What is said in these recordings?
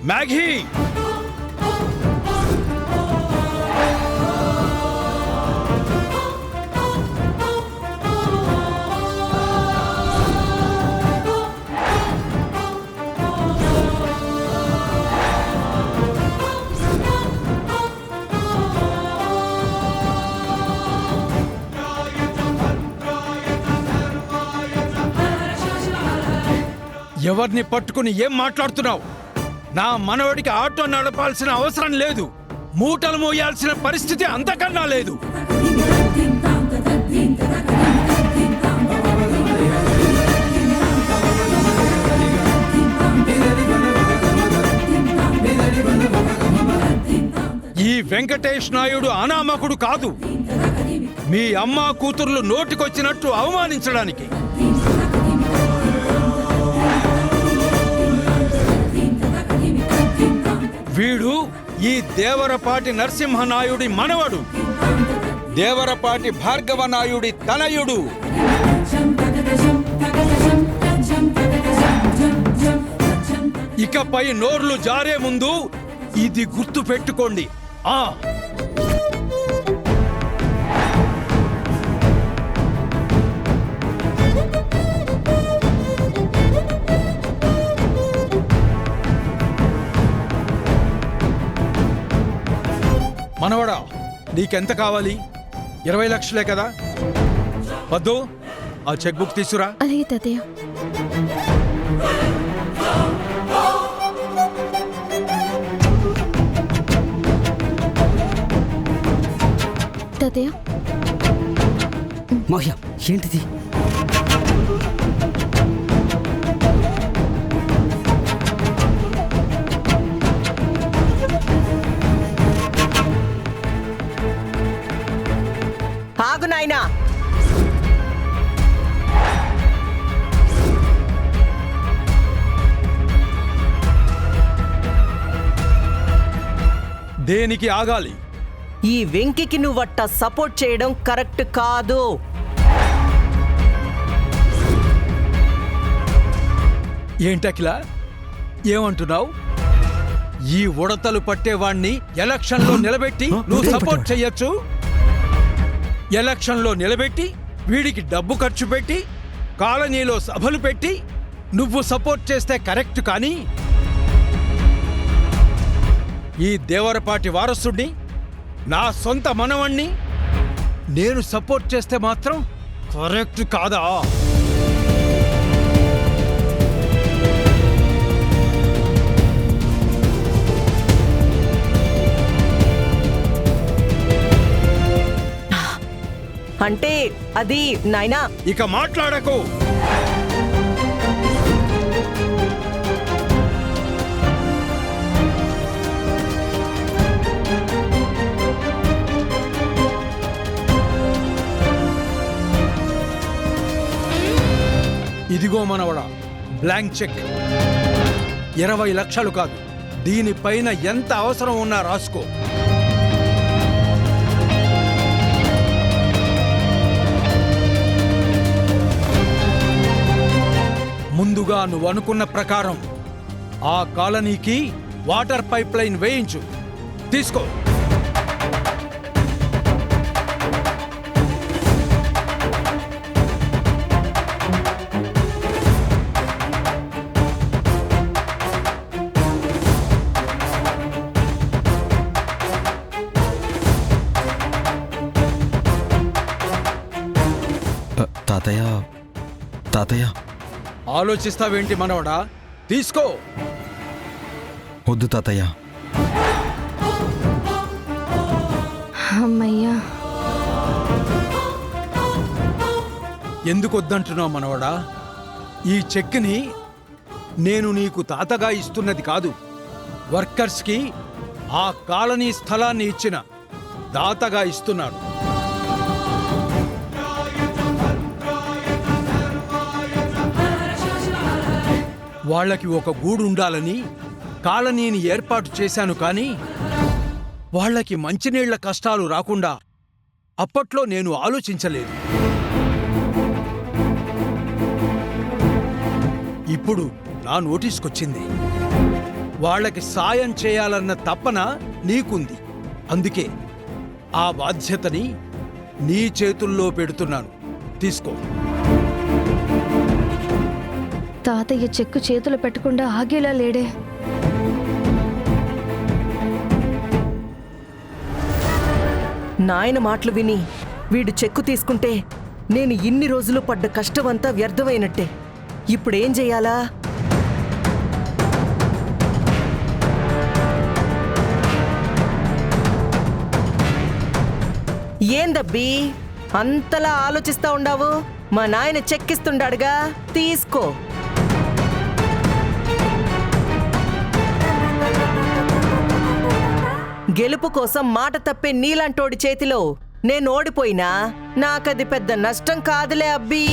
Maggi! ఎవరిని పట్టుకుని ఏం మాట్లాడుతున్నావు? నా మనవడికి ఆటో నడపాల్సిన అవసరం లేదు. మూటలు మోయాల్సిన పరిస్థితి అంతకన్నా లేదు. ఈ వెంకటేష్ నాయుడు అనామకుడు కాదు. మీ అమ్మ కూతుర్లు నోటికొచ్చినట్టు అవమానించడానికి. వీడు ఈ దేవరపాటి నరసింహనాయుడి మనవడు, దేవరపాటి భార్గవనాయుడి తనయుడు. ఇకపై నోర్లు జారే ముందు ఇది గుర్తు పెట్టుకోండి. మనవడా, నీకెంత కావాలి? 20 లక్షలే కదా? వద్దు, ఆ చెక్ బుక్ తీసురా. అలాగే తాతయ్య. తాతయ్య. మాహ్య, ఏంటిది? ఆగు నాయనా. దేనికి ఆగాలి? ఈ వెంకికి నువ్వట్ట సపోర్ట్ చేయడం కరెక్ట్ కాదు. ఏంటకిలా, ఏమంటున్నావు? ఈ ఉడతలు పట్టేవాణ్ణి ఎలక్షన్లో నిలబెట్టి నువ్వు సపోర్ట్ చెయ్యొచ్చు. ఎలక్షన్లో నిలబెట్టి వీడికి డబ్బు ఖర్చు పెట్టి కాలనీలో సభలు పెట్టి నువ్వు సపోర్ట్ చేస్తే కరెక్ట్. కానీ ఈ దేవరపాటి వారసుడిని, నా సొంత మనవణ్ణి నేను సపోర్ట్ చేస్తే మాత్రం కరెక్ట్ కాదా? అంటే అది నాయనా. ఇక మాట్లాడకు. ఇదిగో మనవడా, బ్లాంక్ చెక్. 20 లక్షలు కాదు, దీనిపైన ఎంత అవసరం ఉన్నా రాసుకో. ముందుగా నువ్వు అనుకున్న ప్రకారం ఆ కాలనీకి వాటర్ పైప్ లైన్ వేయించు. తీసుకో. తాతయ్య, తాతయ్య. ఆలోచిస్తావేంటి మనవడా? తీసుకో. వద్దు తాతయ్య. అమ్మయ్యా. ఎందుకు వద్దంటున్నావు మనవడా? ఈ చెక్ని నేను నీకు తాతగా ఇస్తున్నది కాదు, వర్కర్స్కి ఆ కాలనీ స్థలాన్ని ఇచ్చిన దాతగా ఇస్తున్నాను. వాళ్ళకి ఒక గూడు ఉండాలని కాలనీని ఏర్పాటు చేశాను. కానీ వాళ్ళకి మంచినీళ్ల కష్టాలు రాకుండా అప్పట్లో నేను ఆలోచించలేదు. ఇప్పుడు నా నోటీస్కొచ్చింది. వాళ్ళకి సాయం చేయాలన్న తపన నీకుంది. అందుకే ఆ బాధ్యతని నీ చేతుల్లో పెడుతున్నాను. తీసుకో. తాతయ్య చెక్కు చేతులు పెట్టకుండా ఆగేలా లేడే. నాయన మాటలు విని వీడు చెక్కు తీసుకుంటే నేను ఇన్ని రోజులు పడ్డ కష్టమంతా వ్యర్థమైనట్టే. ఇప్పుడేం చెయ్యాలా? ఏందబ్బీ అంతలా ఆలోచిస్తా ఉండావు? మా నాయన చెక్కిస్తుండాడుగా, తీసుకో. గెలుపు కోసం మాట తప్పే నీలాంటోడి చేతిలో నేను ఓడిపోయినా నాకది పెద్ద నష్టం కాదులే అబ్బీ.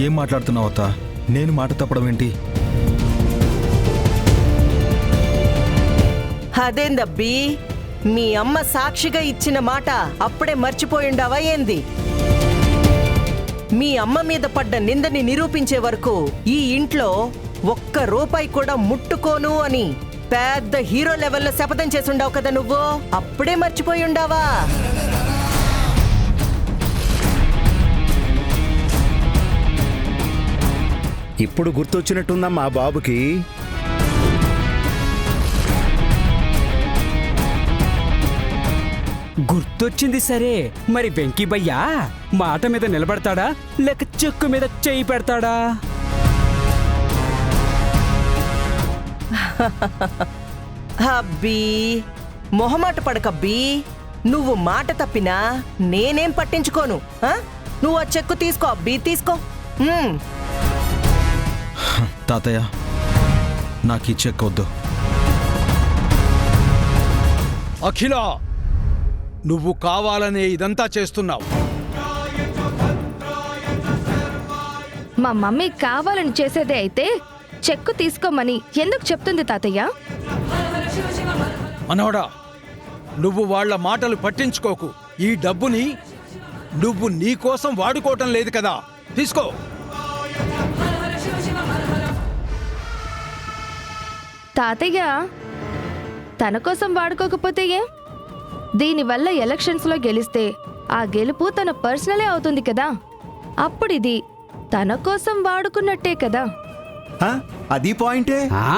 ఏం మాట్లాడుతున్నావు అత్త? నేను మాట తప్పడం ఏంటి? అదేందబ్బీ, మీ అమ్మ సాక్షిగా ఇచ్చిన మాట అప్పుడే మర్చిపోయిండావా ఏంది? మీ అమ్మ మీద పడ్డ నిందని నిరూపించే వరకు ఈ ఇంట్లో ఒక్క రూపాయి కూడా ముట్టుకోను అని పెద్ద హీరో లెవెల్లో శపథం చేసుండావు కదా నువ్వు. అప్పుడే మర్చిపోయిండావా? ఇప్పుడు గుర్తొచ్చినట్టుందా మా బాబుకి? గుర్తొచ్చింది సరే, మరి వెంకీ భయ్యా మాట మీద నిలబడతాడా లేక చెక్కు మీద చెయ్యి పెడతాడా? అబ్బీ మొహమాట పడకబ్బీ. నువ్వు మాట తప్పినా నేనేం పట్టించుకోను. నువ్వు ఆ చెక్కు తీసుకో అబ్బీ, తీసుకో. తాతయ్య, నాకు ఈ చెక్ వద్దు. అఖిల, నువ్వు కావాలనే ఇదంతా చేస్తున్నావు. మా మమ్మీ కావాలని చేసేదే అయితే చెక్కు తీసుకోమని ఎందుకు చెప్తుంది తాతయ్య? మనవడా, నువ్వు వాళ్ళ మాటలు పట్టించుకోకు. ఈ డబ్బుని నువ్వు నీకోసం వాడుకోవటం లేదు కదా, తీసుకో. తాతయ్య తన కోసం వాడుకోకపోతే ఏం? దీనివల్ల ఎలక్షన్స్లో గెలిస్తే ఆ గెలుపు తన పర్సనలే అవుతుంది కదా. అప్పుడు ఇది తన కోసం వాడుకున్నట్టే కదా. అది పాయింటే. ఆ